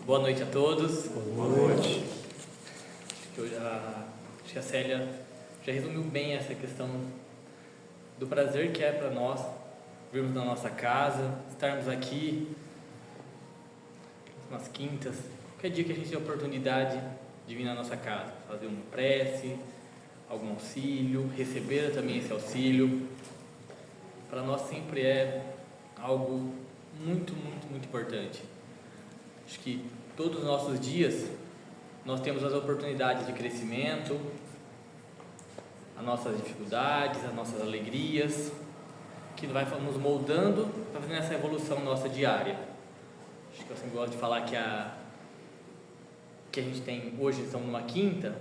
Boa noite a todos. Boa noite. Acho que a Célia já resumiu bem essa questão do prazer que é para nós virmos na nossa casa, estarmos aqui nas quintas, qualquer dia que a gente tem a oportunidade de vir na nossa casa, fazer uma prece, algum auxílio, receber também esse auxílio. Para nós sempre é algo muito importante. Acho que todos os nossos dias nós temos as oportunidades de crescimento, as nossas dificuldades, as nossas alegrias, que vai nos moldando para fazer essa evolução nossa diária. Acho que eu sempre gosto de falar que a gente tem, hoje estamos numa quinta,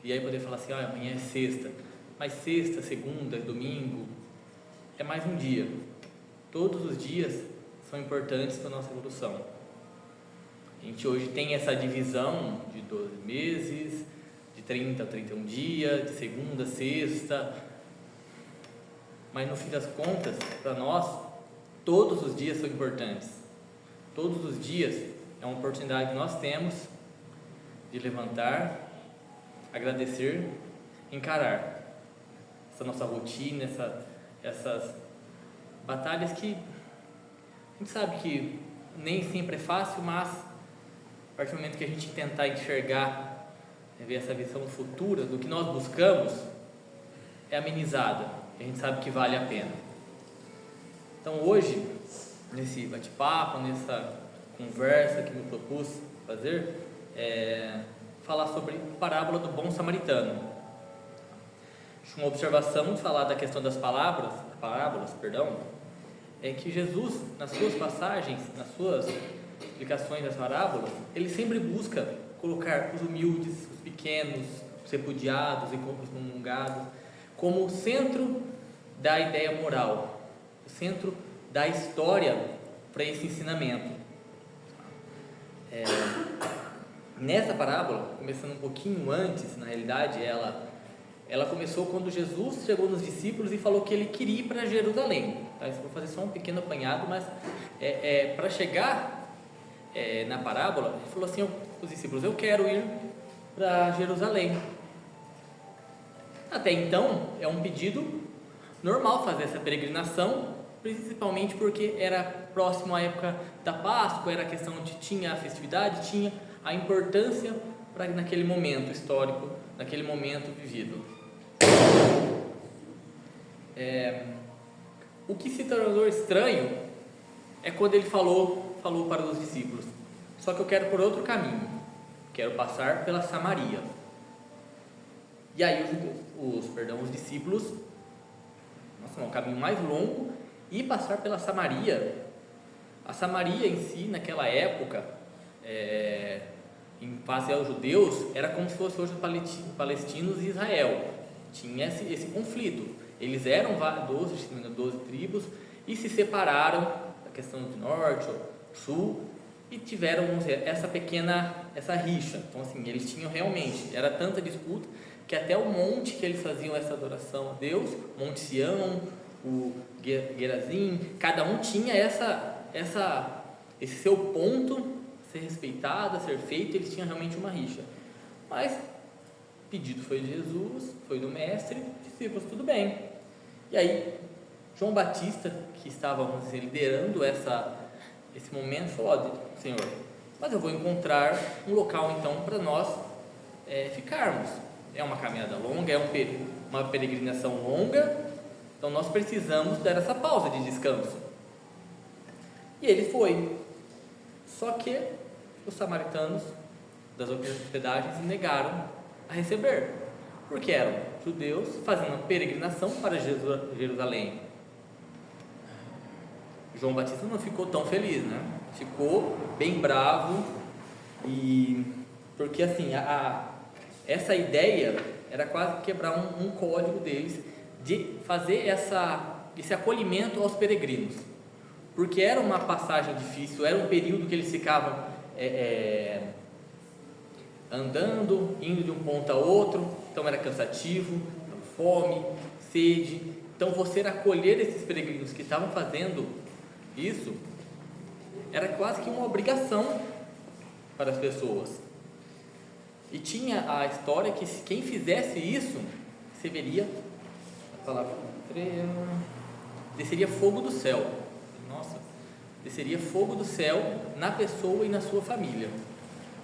e aí poder falar assim, amanhã é sexta, mas sexta, segunda, domingo, é mais um dia. Todos os dias são importantes para a nossa evolução. A gente hoje tem essa divisão de 12 meses, de 30 a 31 dias, de segunda a sexta, mas no fim das contas, para nós, todos os dias são importantes. Todos os dias é uma oportunidade que nós temos de levantar, agradecer, encarar essa nossa rotina, essas batalhas que a gente sabe que nem sempre é fácil, mas a partir do momento que a gente tentar enxergar, ver essa visão futura do que nós buscamos, é amenizada, a gente sabe que vale a pena. Então hoje, nesse bate-papo, nessa conversa que me propus fazer, falar sobre a parábola do bom samaritano. Acho uma observação de falar da questão das parábolas, é que Jesus, nas suas passagens, nas suas explicações das parábolas, ele sempre busca colocar os humildes, os pequenos, os repudiados e excomungados como o centro da ideia moral, o centro da história para esse ensinamento. Nessa parábola, começando um pouquinho antes, na realidade, ela começou quando Jesus chegou nos discípulos e falou que ele queria ir para Jerusalém. Tá? Vou fazer só um pequeno apanhado, mas para chegar na parábola, ele falou assim aos discípulos: eu quero ir para Jerusalém. Até então, é um pedido normal fazer essa peregrinação, principalmente porque era próximo à época da Páscoa, era a questão de tinha a festividade, tinha a importância para naquele momento histórico, naquele momento vivido. O que se tornou estranho é quando ele falou para os discípulos: só que eu quero por outro caminho, quero passar pela Samaria. E aí os discípulos, é um caminho mais longo, e passar pela Samaria. A Samaria em si, naquela época, em face aos judeus, era como se fosse hoje os palestinos e Israel. Tinha esse conflito. Eles eram 12 tribos e se separaram da questão do norte, sul, e tiveram essa rixa. Então assim, eles tinham realmente, era tanta disputa que até o monte que eles faziam essa adoração a Deus, Monte Sião, o Gerazim, cada um tinha esse seu ponto a ser respeitado, a ser feito. Eles tinham realmente uma rixa, mas o pedido foi de Jesus, foi do mestre, discípulos, tudo bem. E aí João Batista, que estava, vamos dizer, liderando esse momento, falou: Senhor, mas eu vou encontrar um local então para nós ficarmos. É uma caminhada longa, uma peregrinação longa, então nós precisamos dar essa pausa de descanso. E ele foi. Só que os samaritanos das hospedagens negaram a receber, porque eram judeus fazendo uma peregrinação para Jerusalém. João Batista não ficou tão feliz, né? Ficou bem bravo, porque assim, essa ideia era quase quebrar um código deles de fazer esse acolhimento aos peregrinos, porque era uma passagem difícil, era um período que eles ficavam andando, indo de um ponto a outro, então era cansativo, fome, sede. Então você acolher esses peregrinos que estavam fazendo isso era quase que uma obrigação para as pessoas. E tinha a história que quem fizesse isso receberia a palavra desceria fogo do céu. Nossa, desceria fogo do céu na pessoa e na sua família.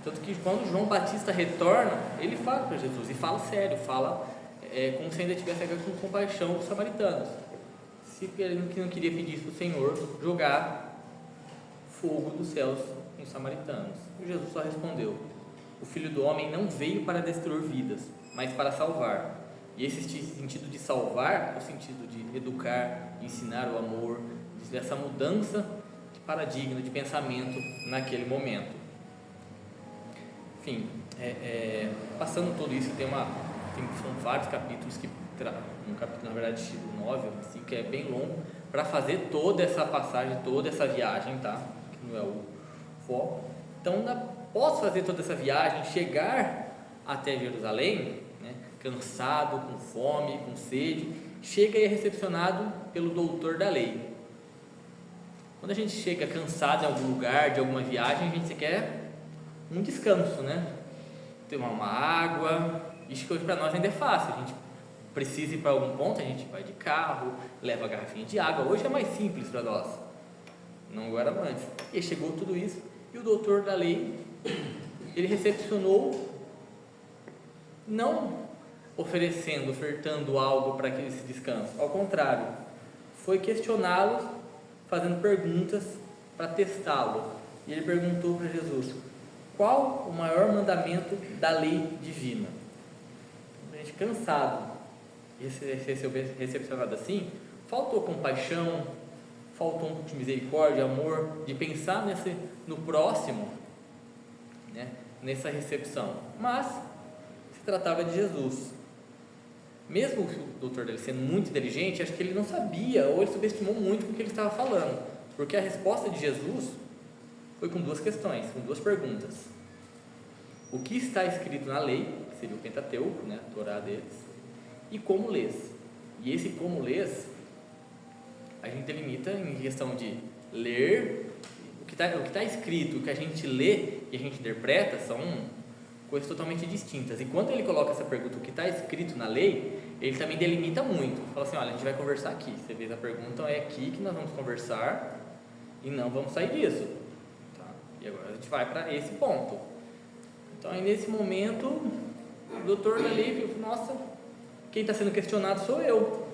Tanto que quando João Batista retorna, ele fala para Jesus, e fala sério, fala como se ainda tivesse com compaixão dos samaritanos. Se ele não queria pedir para o Senhor jogar fogo dos céus nos samaritanos. E Jesus só respondeu: o Filho do Homem não veio para destruir vidas, mas para salvar. E esse sentido de salvar é o sentido de educar, de ensinar o amor, dessa mudança de paradigma, de pensamento naquele momento. Enfim, passando tudo isso, são vários capítulos um capítulo, na verdade, 9, assim, que é bem longo, para fazer toda essa passagem, toda essa viagem, tá? Que não é o foco. Então, após fazer toda essa viagem, chegar até Jerusalém, né, cansado, com fome, com sede, chega e é recepcionado pelo doutor da lei. Quando a gente chega cansado em algum lugar, de alguma viagem, a gente quer um descanso, né? Tomar uma água. Isso que hoje para nós ainda é fácil. A gente precisa ir para algum ponto, a gente vai de carro, leva a garrafinha de água. Hoje é mais simples para nós, não era antes. E chegou tudo isso, e o doutor da lei, ele recepcionou, não ofertando algo para que esse descanso, ao contrário, foi questioná-lo, fazendo perguntas para testá-lo. E ele perguntou para Jesus: qual o maior mandamento da lei divina? A gente cansado de ser recepcionado assim, faltou compaixão, faltou um pouco de misericórdia, amor, de pensar no próximo, né, nessa recepção. Mas se tratava de Jesus. Mesmo o doutor dele sendo muito inteligente, acho que ele não sabia, ou ele subestimou muito o que ele estava falando, porque a resposta de Jesus foi com duas questões, com duas perguntas: o que está escrito na lei, que seria o Pentateuco, né, a Torá deles, e como lês. E esse como lês a gente delimita em questão de ler, o que está escrito, o que a gente lê e a gente interpreta são coisas totalmente distintas. E quando ele coloca essa pergunta, o que está escrito na lei, ele também delimita muito. Fala assim: olha, a gente vai conversar aqui. Você fez a pergunta, é aqui que nós vamos conversar e não vamos sair disso. Tá? E agora a gente vai para esse ponto. Então, aí nesse momento, o doutor da lei viu: nossa, quem está sendo questionado sou eu.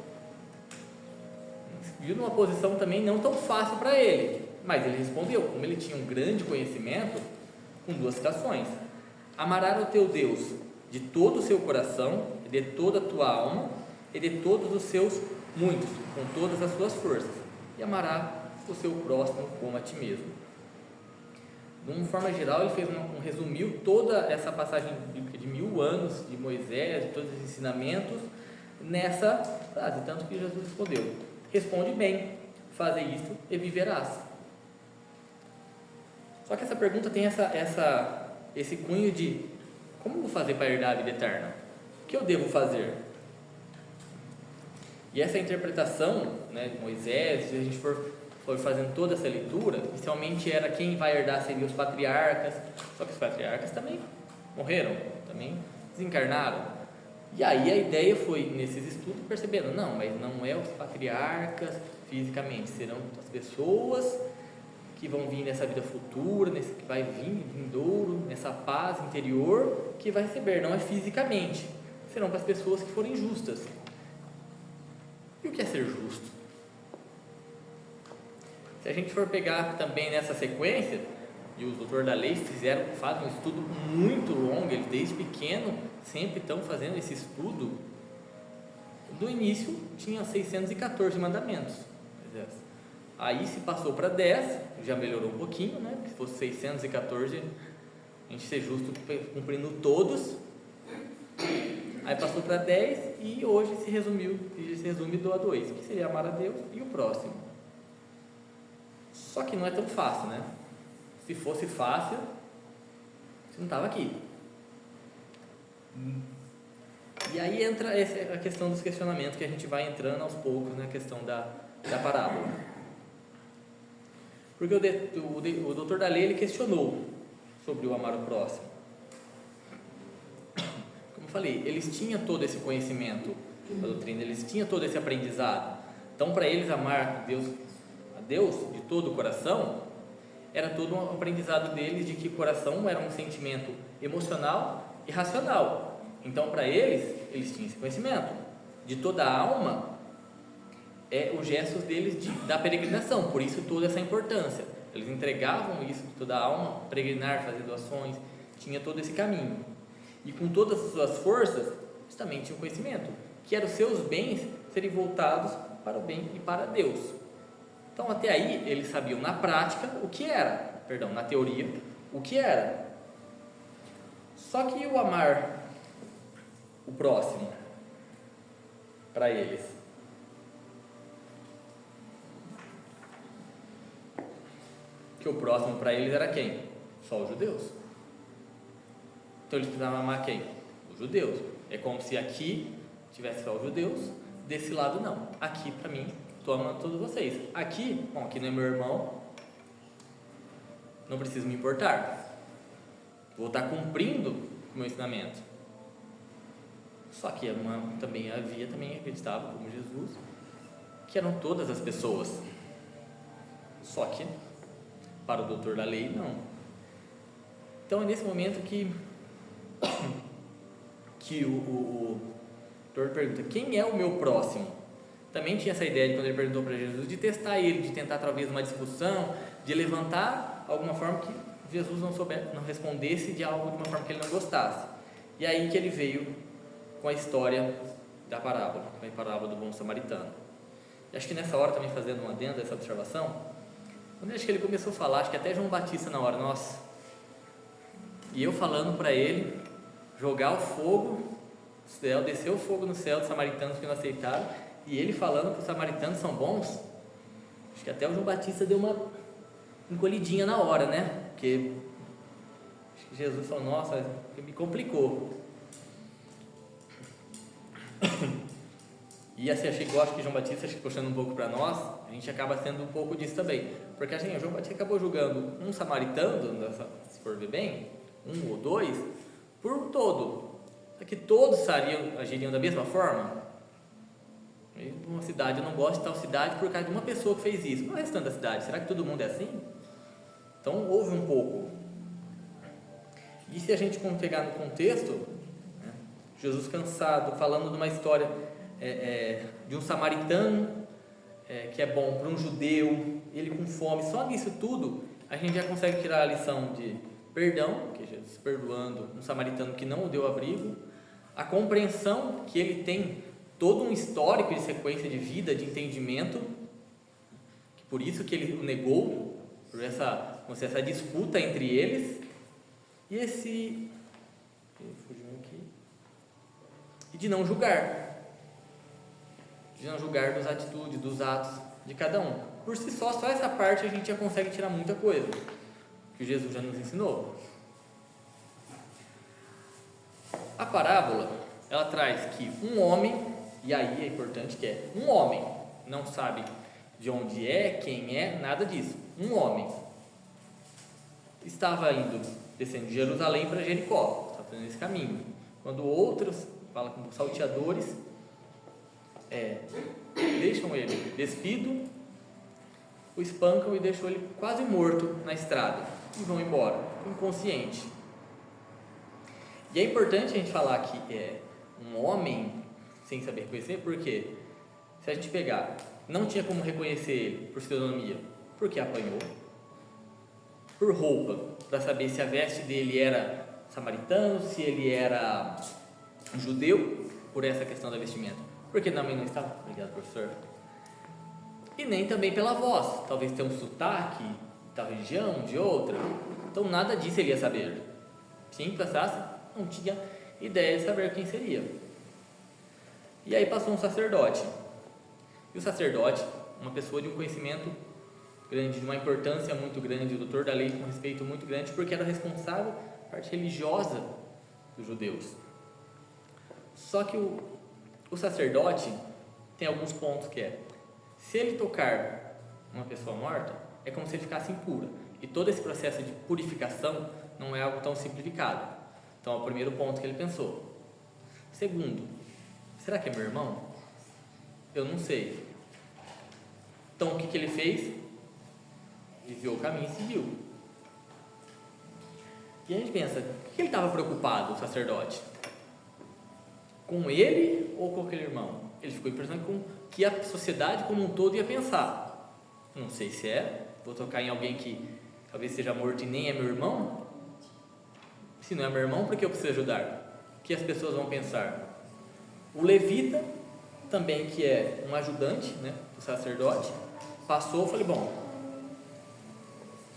Viu numa posição também não tão fácil para ele, mas ele respondeu, como ele tinha um grande conhecimento, com duas citações: amarás o teu Deus de todo o seu coração, e de toda a tua alma, e de todos os seus muitos, com todas as suas forças, e amarás o seu próximo como a ti mesmo. De uma forma geral, ele resumiu toda essa passagem de 1000 anos de Moisés, de todos os ensinamentos, nessa frase, tanto que Jesus respondeu: responde bem, faze isto e viverás. Só que essa pergunta tem esse cunho de: como eu vou fazer para herdar a vida eterna? O que eu devo fazer? E essa interpretação, né, de Moisés, se a gente for fazendo toda essa leitura, inicialmente era quem vai herdar seriam os patriarcas, só que os patriarcas também morreram, também desencarnaram. E aí a ideia foi, nesses estudos, percebendo: não, mas não é os patriarcas fisicamente, serão as pessoas que vão vir nessa vida futura, que vai vir vindouro, nessa paz interior, que vai receber, não é fisicamente, serão para as pessoas que forem justas. E o que é ser justo? Se a gente for pegar também nessa sequência, e os doutores da lei fazem um estudo muito longo, eles desde pequeno sempre estão fazendo esse estudo. Do início tinha 614 mandamentos, aí se passou para 10, já melhorou um pouquinho, né? Se fosse 614, a gente ser justo cumprindo todos, aí passou para 10 e hoje se resume do a 2, que seria amar a Deus e o próximo. Só que não é tão fácil, né? Se fosse fácil, você não estava aqui. E aí entra a questão dos questionamentos, que a gente vai entrando aos poucos na questão da parábola. Porque o doutor da lei, ele questionou: sobre o amar o próximo? Como eu falei, eles tinham todo esse conhecimento da doutrina, eles tinham todo esse aprendizado. Então, para eles, amar a Deus de todo o coração era todo um aprendizado deles de que coração era um sentimento emocional e racional. Então, para eles tinham esse conhecimento. De toda a alma os gestos deles da peregrinação, por isso toda essa importância. Eles entregavam isso de toda a alma, peregrinar, fazer doações, tinha todo esse caminho. E com todas as suas forças, eles também tinham conhecimento, que eram os seus bens serem voltados para o bem e para Deus. Então, até aí, eles sabiam na prática o que era, na teoria, o que era. Só que o amar o próximo, para eles, que o próximo para eles era quem? Só os judeus. Então, eles precisavam amar quem? Os judeus. É como se aqui tivesse só os judeus, desse lado não. Aqui, para mim, estou amando todos vocês. Aqui não é meu irmão, não preciso me importar. Vou estar cumprindo o meu ensinamento. Só que também acreditava, como Jesus, que eram todas as pessoas. Só que, para o doutor da lei, não. Então, é nesse momento que o doutor pergunta, quem é o meu próximo? Também tinha essa ideia de, quando ele perguntou para Jesus, de testar ele, de tentar talvez uma discussão, de levantar alguma forma que Jesus não respondesse de algo de uma forma que ele não gostasse. E aí que ele veio com a história da parábola, com a parábola do bom samaritano. E acho que nessa hora, também fazendo uma adenda dessa observação, quando acho que ele começou a falar, acho que até João Batista na hora, nossa, e eu falando para ele jogar o fogo no céu, descer o fogo no céu dos samaritanos que não aceitaram, e ele falando que os samaritanos são bons, acho que até o João Batista deu uma encolhidinha na hora, né? Porque acho que Jesus falou, nossa, me complicou. E assim, acho que João Batista, puxando um pouco para nós, a gente acaba sendo um pouco disso também, porque assim, o João Batista acabou julgando um samaritano, se for ver bem, um ou dois, por todo, é que todos agiriam da mesma forma. Uma cidade, eu não gosto de tal cidade por causa de uma pessoa que fez isso, não é o restante da cidade, será que todo mundo é assim? Então houve um pouco. E se a gente pegar no contexto, né, Jesus cansado, falando de uma história de um samaritano que é bom para um judeu, ele com fome, só nisso tudo a gente já consegue tirar a lição de perdão, que Jesus perdoando um samaritano que não o deu abrigo, a compreensão que ele tem todo um histórico de sequência de vida, de entendimento, que por isso que ele o negou, por essa disputa entre eles, e de não julgar das atitudes, dos atos de cada um. Por si só essa parte a gente já consegue tirar muita coisa que Jesus já nos ensinou. A parábola, ela traz que um homem, e aí é importante que um homem não sabe de onde quem nada disso. Um homem estava descendo de Jerusalém para Jericó, estava fazendo esse caminho, quando outros, fala com salteadores, deixam ele despido, o espancam e deixam ele quase morto na estrada e vão embora, inconsciente. E é importante a gente falar que é um homem sem saber reconhecer, porque se a gente pegar, não tinha como reconhecer ele por fisionomia, porque apanhou, por roupa, para saber se a veste dele era samaritano, se ele era judeu, por essa questão da vestimenta, porque também não estava, obrigado professor, e nem também pela voz, talvez tenha um sotaque de tal região, de outra, então nada disso ele ia saber. Se passasse, não tinha ideia de saber quem seria. E aí passou um sacerdote, e o sacerdote, uma pessoa de um conhecimento grande, de uma importância muito grande, o doutor da lei com um respeito muito grande, porque era responsável pela parte religiosa dos judeus. Só que o sacerdote tem alguns pontos que se ele tocar uma pessoa morta, é como se ele ficasse impura, e todo esse processo de purificação não é algo tão simplificado. Então, é o primeiro ponto que ele pensou. Segundo, será que é meu irmão? Eu não sei. Então, o que ele fez? Desviou o caminho e seguiu. E a gente pensa, o que ele estava preocupado, o sacerdote? Com ele ou com aquele irmão? Ele ficou pensando com o que a sociedade como um todo ia pensar. Não sei se vou tocar em alguém que talvez seja morto e nem é meu irmão? Se não é meu irmão, por que eu preciso ajudar? O que as pessoas vão pensar? O levita, também que é um ajudante, né, do sacerdote, passou e falei, bom,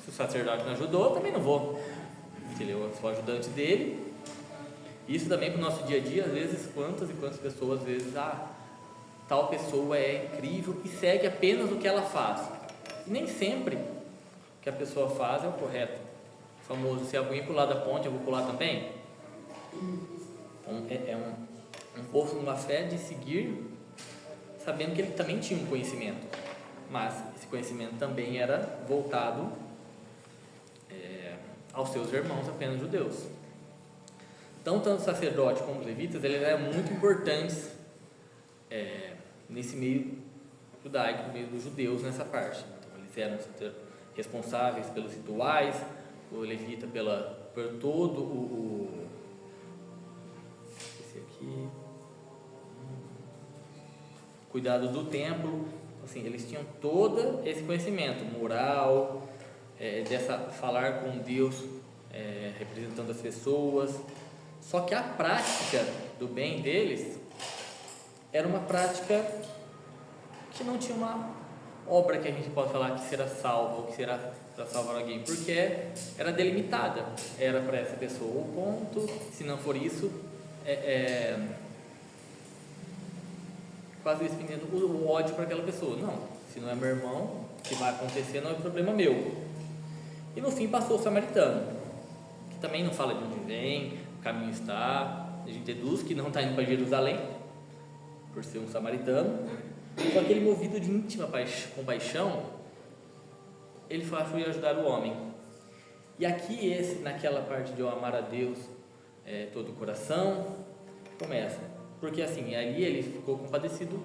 se o sacerdote não ajudou, eu também não vou. Se ele é o ajudante dele. Isso também para o nosso dia a dia, às vezes, quantas e quantas pessoas, às vezes, tal pessoa é incrível e segue apenas o que ela faz. E nem sempre o que a pessoa faz é o correto. O famoso, se alguém pular da ponte, eu vou pular também. Um povo numa fé de seguir, sabendo que ele também tinha um conhecimento, mas esse conhecimento também era voltado aos seus irmãos apenas judeus. Então, tanto o sacerdote como os levitas, eles eram muito importantes nesse meio judaico, no meio dos judeus nessa parte. Então, eles eram responsáveis pelos rituais, o levita por todo esse aqui, cuidado do templo. Assim, eles tinham todo esse conhecimento moral, dessa falar com Deus, representando as pessoas. Só que a prática do bem deles era uma prática que não tinha uma obra que a gente pode falar que será salva ou que será para salvar alguém, porque era delimitada, era para essa pessoa o ponto, se não for isso, quase expendendo o ódio para aquela pessoa. Não, se não é meu irmão, o que vai acontecer não é problema meu. E no fim passou o samaritano, que também não fala de onde vem, o caminho está, a gente deduz que não está indo para Jerusalém, por ser um samaritano, só que ele, movido de íntima compaixão, ele foi ajudar o homem. E aqui, naquela parte de eu amar a Deus todo o coração, começa, porque assim, ali ele ficou compadecido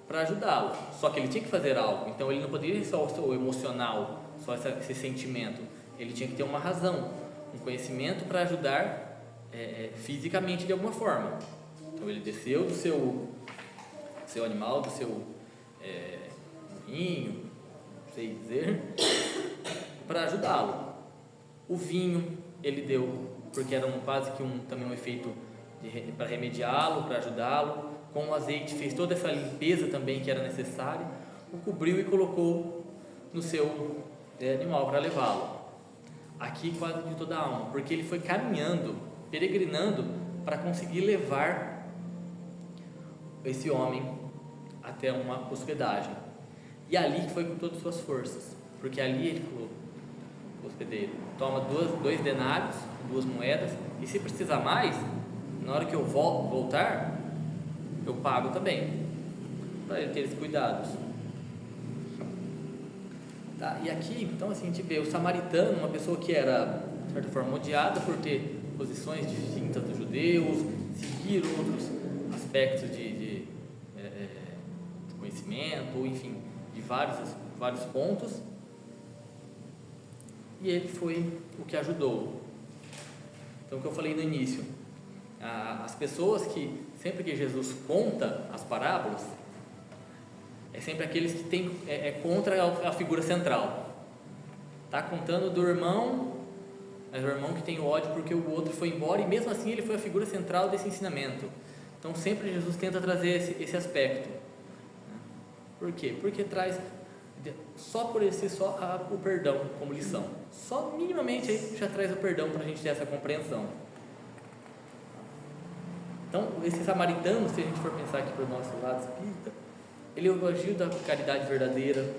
para ajudá-lo, só que ele tinha que fazer algo, então ele não poderia ir só o emocional, só esse sentimento, ele tinha que ter uma razão, um conhecimento para ajudar fisicamente de alguma forma. Então ele desceu do seu animal, do seu moinho, não sei dizer, para ajudá-lo. O vinho ele deu, porque era quase que também um efeito para remediá-lo, para ajudá-lo. Com o azeite fez toda essa limpeza também que era necessária, o cobriu e colocou no seu animal para levá-lo. Aqui quase de toda a alma, porque ele foi caminhando, peregrinando para conseguir levar esse homem até uma hospedagem. E ali foi com todas as suas forças, porque ali ele falou, o hospedeiro, toma 2 denários, 2 moedas, e se precisar mais, na hora que eu voltar, eu pago também, para ele ter esses cuidados. Tá? E aqui, então, assim, a gente vê o samaritano, uma pessoa que era, de certa forma, odiada por ter posições distintas dos judeus, seguir outros aspectos de conhecimento, ou enfim, de vários pontos, e ele foi o que ajudou. Então, o que eu falei no início, as pessoas que, sempre que Jesus conta as parábolas, é sempre aqueles que têm contra a figura central. Está contando do irmão, mas o irmão que tem ódio porque o outro foi embora, e mesmo assim ele foi a figura central desse ensinamento. Então sempre Jesus tenta trazer esse aspecto. Por quê? Porque traz só por o perdão como lição. Só minimamente aí já traz o perdão para a gente ter essa compreensão. Então esse samaritano, se a gente for pensar aqui para o nosso lado espírita, ele elogiou da caridade verdadeira,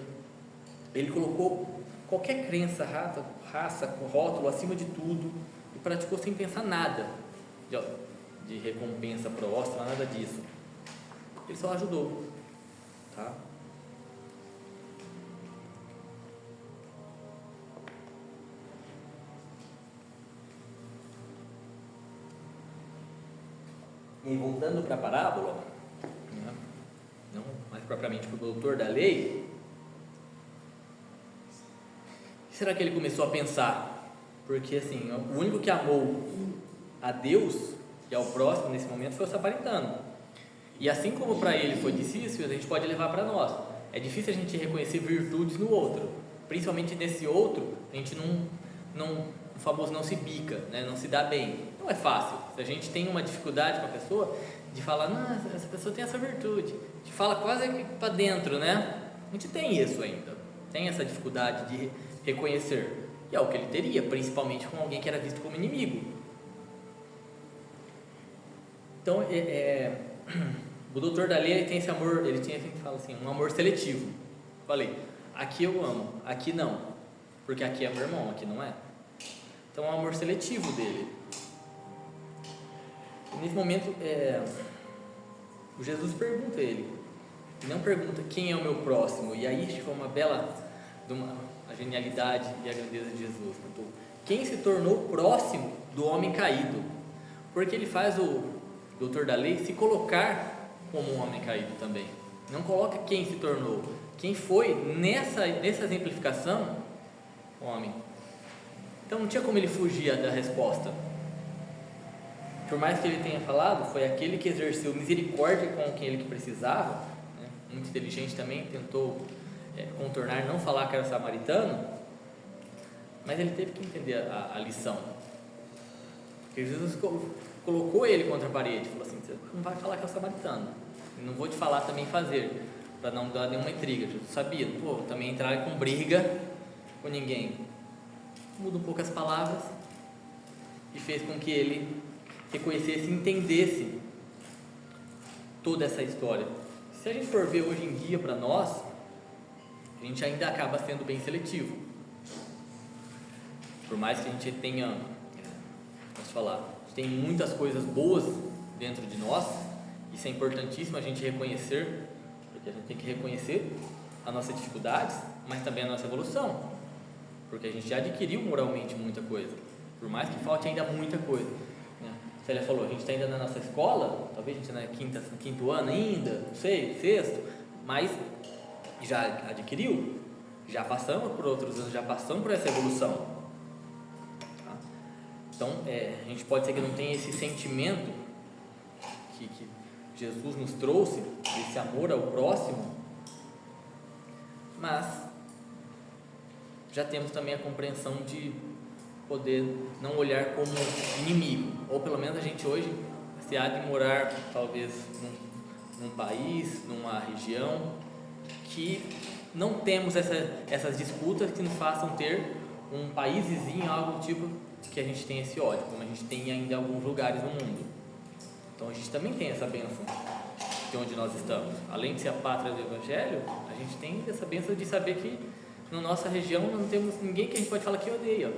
ele colocou qualquer crença, raça, rótulo acima de tudo, e praticou sem pensar nada de recompensa próxima, nada disso. Ele só ajudou, tá? E aí, voltando para a parábola, né, não mais propriamente para o doutor da lei, o que será que ele começou a pensar? Porque assim, o único que amou a Deus e ao próximo nesse momento foi o samaritano. E assim como para ele foi difícil, a gente pode levar para nós. É difícil a gente reconhecer virtudes no outro, principalmente nesse outro, a gente o famoso não se bica, né? Não se dá bem. Não é fácil. Se a gente tem uma dificuldade com a pessoa, de falar, não, essa pessoa tem essa virtude, a gente fala quase para dentro, né? A gente tem isso ainda, tem essa dificuldade de reconhecer. E é o que ele teria, principalmente com alguém que era visto como inimigo. Então, o doutor da lei tem esse amor, ele tinha, fala assim, um amor seletivo. Falei, aqui eu amo, aqui não, porque aqui é meu irmão, aqui não é. Então é um amor seletivo dele. E nesse momento, o Jesus pergunta a ele, não pergunta quem é o meu próximo. E aí foi uma bela, a genialidade e a grandeza de Jesus. Então, quem se tornou próximo do homem caído? Porque ele faz o doutor da lei se colocar como um homem caído também. Não coloca quem se tornou, quem foi nessa exemplificação, o homem. Então não tinha como ele fugir da resposta. Por mais que ele tenha falado, foi aquele que exerceu misericórdia com aquele que precisava, né? Muito inteligente também, tentou contornar, não falar que era samaritano, mas ele teve que entender a lição. Porque Jesus colocou ele contra a parede, falou assim, você não vai falar que é o samaritano, não vou te falar também fazer, para não dar nenhuma intriga. Jesus sabia, também entrar com briga com ninguém. Muda um pouco as palavras e fez com que ele reconhecesse e entendesse toda essa história. Se a gente for ver hoje em dia para nós, a gente ainda acaba sendo bem seletivo. Por mais que a gente tenha, posso falar, tem muitas coisas boas dentro de nós, isso é importantíssimo a gente reconhecer, porque a gente tem que reconhecer as nossas dificuldades, mas também a nossa evolução, porque a gente já adquiriu moralmente muita coisa, por mais que falte ainda muita coisa, né? Célia falou, a gente está ainda na nossa escola, talvez a gente está no quinto ano ainda, não sei, sexto, mas já adquiriu, já passamos por outros anos, já passamos por essa evolução. Então, a gente pode ser que não tenha esse sentimento que Jesus nos trouxe, esse amor ao próximo, mas já temos também a compreensão de poder não olhar como inimigo, ou pelo menos a gente hoje se há de morar talvez num país, numa região que não temos essas disputas que nos façam ter um país vizinho, algo tipo que a gente tem esse ódio, como a gente tem ainda em alguns lugares no mundo. Então a gente também tem essa bênção de onde nós estamos. Além de ser a pátria do Evangelho, a gente tem essa bênção de saber que na nossa região não temos ninguém que a gente pode falar que odeia.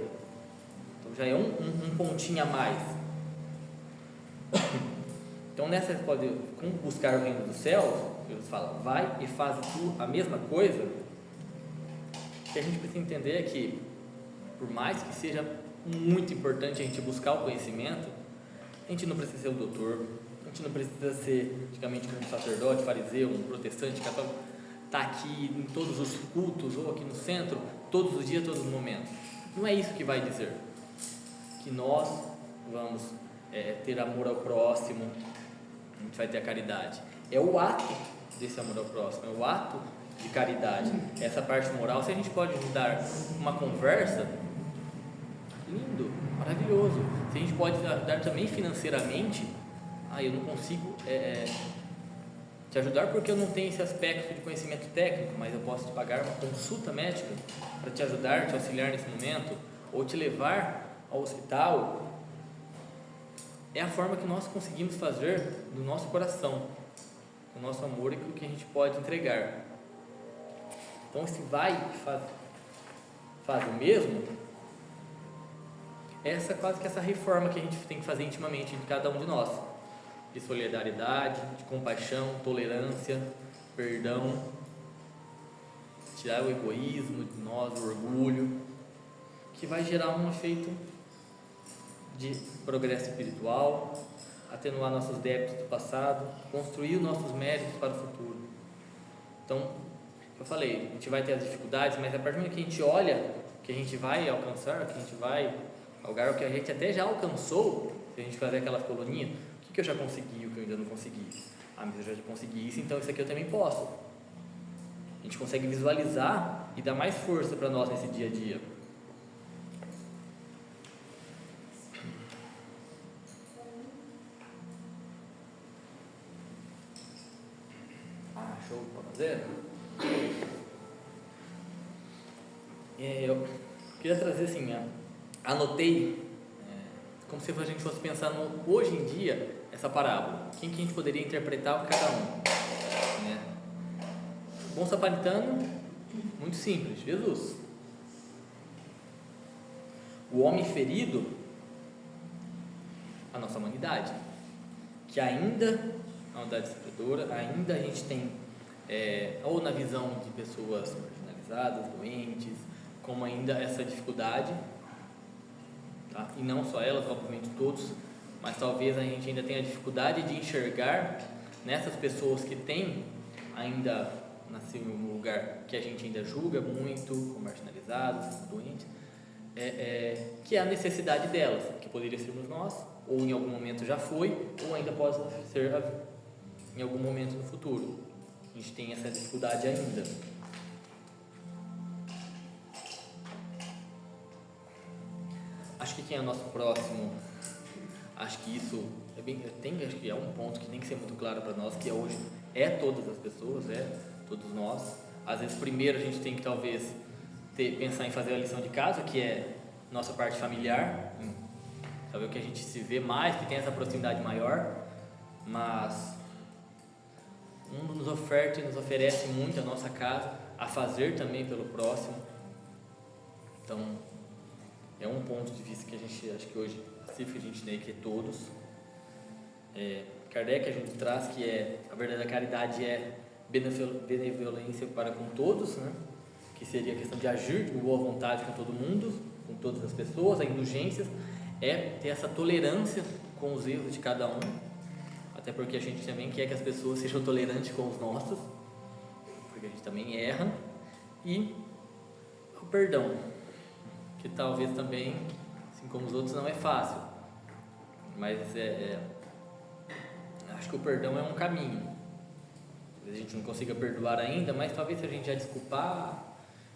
Então já é um pontinho a mais. Então nessa pode, como buscar o reino dos céus, Jesus fala, vai e faz tu a mesma coisa. O que a gente precisa entender é que, por mais que seja muito importante a gente buscar o conhecimento, a gente não precisa ser um doutor, a gente não precisa ser, antigamente, como um sacerdote, fariseu, um protestante, católico, estar aqui em todos os cultos ou aqui no centro, todos os dias, todos os momentos. Não é isso que vai dizer que nós vamos ter amor ao próximo, a gente vai ter a caridade. É o ato desse amor ao próximo, é o ato de caridade. Essa parte moral, se a gente pode dar uma conversa, lindo, maravilhoso. Se a gente pode dar também financeiramente, eu não consigo te ajudar porque eu não tenho esse aspecto de conhecimento técnico, mas eu posso te pagar uma consulta médica para te ajudar, te auxiliar nesse momento, ou te levar ao hospital. É a forma que nós conseguimos fazer do nosso coração, do nosso amor e o que a gente pode entregar. Então, se vai e faz o mesmo, quase que essa reforma que a gente tem que fazer intimamente de cada um de nós, de solidariedade, de compaixão, tolerância, perdão, tirar o egoísmo de nós, o orgulho, que vai gerar um efeito de progresso espiritual, atenuar nossos débitos do passado, construir os nossos méritos para o futuro. Então, eu falei, a gente vai ter as dificuldades, mas a partir do momento que a gente olha que a gente vai alcançar, que a gente vai ao lugar, o que a gente até já alcançou, se a gente fazer aquelas coluninhas, o que eu já consegui, o que eu ainda não consegui? Ah, mas eu já consegui isso, então isso aqui eu também posso. A gente consegue visualizar e dar mais força para nós nesse dia a dia. Ah, show, pode fazer? Eu queria trazer assim, anotei, como se a gente fosse pensar hoje em dia, essa parábola. Quem que a gente poderia interpretar cada um? Né? O bom samaritano, muito simples, Jesus. O homem ferido, a nossa humanidade, que ainda, a humanidade sofredora, ainda a gente tem, ou na visão de pessoas marginalizadas, doentes, como ainda essa dificuldade, tá? E não só elas, obviamente todos, mas talvez a gente ainda tenha dificuldade de enxergar nessas pessoas que têm ainda nascido em um lugar que a gente ainda julga muito, como marginalizados, doentes, que é a necessidade delas, que poderia sermos nós, ou em algum momento já foi, ou ainda pode ser em algum momento no futuro. A gente tem essa dificuldade ainda. Acho que quem é o nosso próximo, acho que isso acho que é um ponto que tem que ser muito claro para nós, que hoje todas as pessoas, todos nós. Às vezes primeiro a gente tem que talvez pensar em fazer a lição de casa, que é nossa parte familiar, saber o que a gente se vê mais, que tem essa proximidade maior, mas o mundo nos oferta e nos oferece muito a nossa casa, a fazer também pelo próximo. Então é um ponto de vista que a gente, acho que hoje, específico, a gente tem que todos. Kardec a gente traz que a verdadeira caridade é benevolência para com todos, né? Que seria a questão de agir de boa vontade com todo mundo, com todas as pessoas. A indulgência é ter essa tolerância com os erros de cada um, até porque a gente também quer que as pessoas sejam tolerantes com os nossos, porque a gente também erra. E o perdão, que talvez também, assim como os outros, não é fácil, mas acho que o perdão é um caminho. Talvez a gente não consiga perdoar ainda, mas talvez se a gente já desculpar,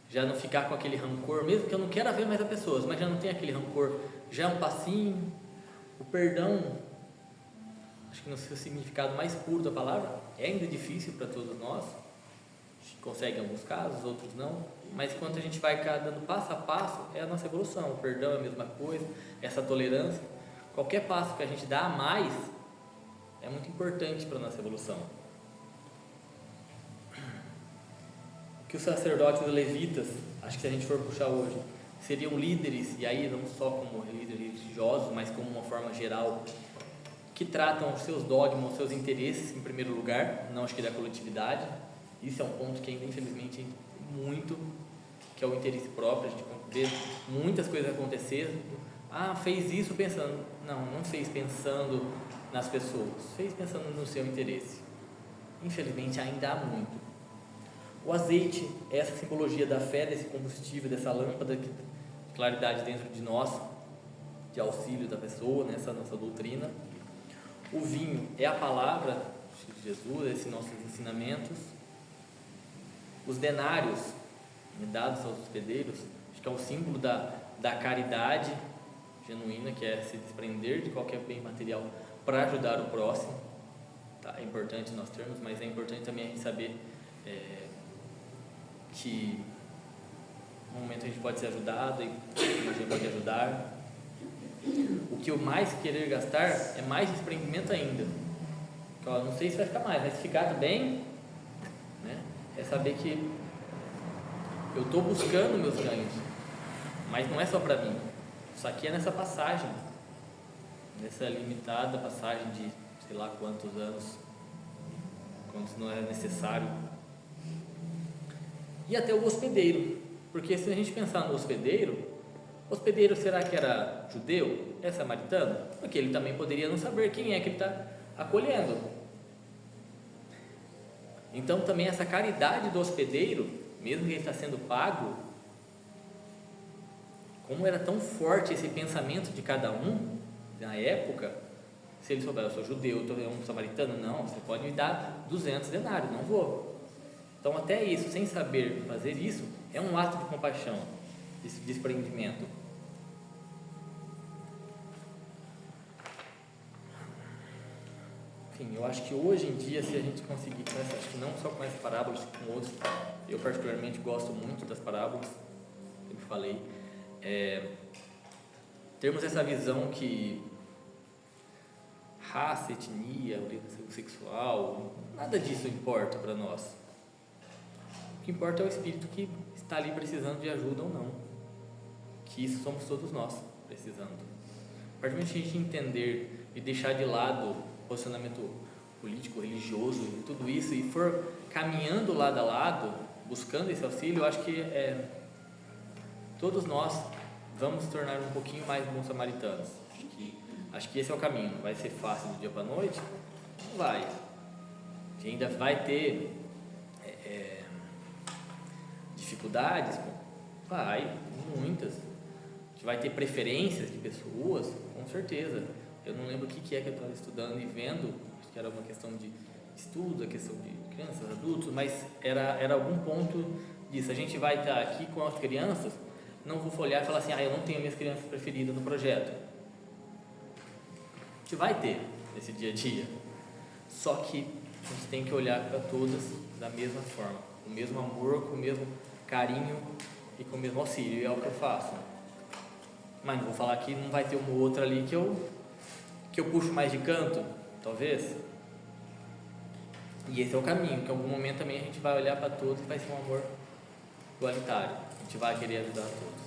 já não ficar com aquele rancor, mesmo que eu não quero ver mais a pessoa, mas já não tem aquele rancor, já é um passinho. O perdão, acho que no seu significado mais puro da palavra, é ainda difícil para todos nós. A gente consegue em alguns casos, outros não, mas enquanto a gente vai dando passo a passo, é a nossa evolução. O perdão é a mesma coisa, essa tolerância, qualquer passo que a gente dá a mais é muito importante para a nossa evolução. Que os sacerdotes e levitas, acho que se a gente for puxar hoje, seriam líderes, e aí não só como líderes religiosos, mas como uma forma geral, que tratam os seus dogmas, os seus interesses em primeiro lugar, não acho que da coletividade. Isso é um ponto que ainda infelizmente muito, que é o interesse próprio. A gente vê muitas coisas acontecer, fez isso pensando, não fez pensando nas pessoas, fez pensando no seu interesse. Infelizmente ainda há muito. O azeite é essa simbologia da fé, desse combustível, dessa lâmpada de claridade dentro de nós, de auxílio da pessoa, nessa nossa doutrina. O vinho é a palavra de Jesus, esses nossos ensinamentos. Os denários dados aos hospedeiros, acho que é um símbolo da caridade genuína, que é se desprender de qualquer bem material para ajudar o próximo. Tá? É importante nós termos, mas é importante também a gente saber que no momento a gente pode ser ajudado e a gente pode ajudar. O que eu mais querer gastar é mais desprendimento ainda. Então, não sei se vai ficar mais, mas se ficar também, né, é saber que eu estou buscando meus ganhos, mas não é só para mim. Isso aqui é nessa passagem, nessa limitada passagem de sei lá quantos anos, quantos não é necessário. E até o hospedeiro, porque se a gente pensar no hospedeiro, Hospedeiro, será que era judeu? É samaritano? Porque ele também poderia não saber quem é que ele está acolhendo. Então também essa caridade do hospedeiro, mesmo que ele está sendo pago, como era tão forte esse pensamento de cada um na época, se ele souber, eu sou judeu, eu sou um samaritano, não, você pode me dar 200 denários, não vou. Então até isso, sem saber fazer isso, é um ato de compaixão, de desprendimento. Enfim, eu acho que hoje em dia, se a gente conseguir, acho que não só com essas parábolas, com outros, eu particularmente gosto muito das parábolas, como falei, termos essa visão que raça, etnia, orientação sexual, nada disso importa para nós. O que importa é o espírito que está ali precisando de ajuda ou não, que isso somos todos nós precisando. A partir do momento que a gente entender e deixar de lado posicionamento político, religioso e tudo isso, e for caminhando lado a lado, buscando esse auxílio, eu acho que todos nós vamos nos tornar um pouquinho mais bons samaritanos. Acho que esse é o caminho. Não vai ser fácil do dia para a noite? Não vai. A gente ainda vai ter dificuldades? Vai, muitas. A gente vai ter preferências de pessoas? Com certeza. Eu não lembro o que é que eu estava estudando e vendo, acho que era uma questão de estudo, a questão de crianças, adultos, mas era algum ponto disso. A gente vai estar aqui com as crianças, não vou folhear e falar assim, eu não tenho minhas crianças preferidas no projeto. A gente vai ter nesse dia a dia, só que a gente tem que olhar para todas da mesma forma, com o mesmo amor, com o mesmo carinho e com o mesmo auxílio, e é o que eu faço. Mas não vou falar que não vai ter uma ou outra ali que eu puxo mais de canto, talvez. E esse é o caminho, que em algum momento também a gente vai olhar para todos e vai ser um amor igualitário, a gente vai querer ajudar todos.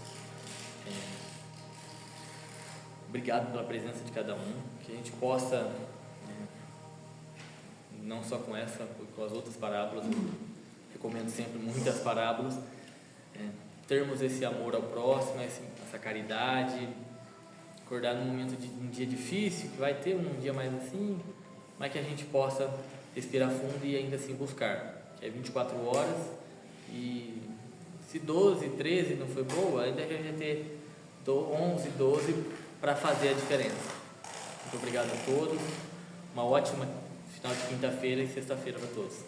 Obrigado pela presença de cada um, que a gente possa, não só com essa, com as outras parábolas, eu recomendo sempre muitas parábolas, termos esse amor ao próximo, essa caridade, acordar num momento de um dia difícil, que vai ter um dia mais assim, mas que a gente possa respirar fundo e ainda assim buscar, que é 24 horas, e se 12, 13 não foi boa, ainda a gente vai ter 11, 12 para fazer a diferença. Muito obrigado a todos, uma ótima final de quinta-feira e sexta-feira para todos.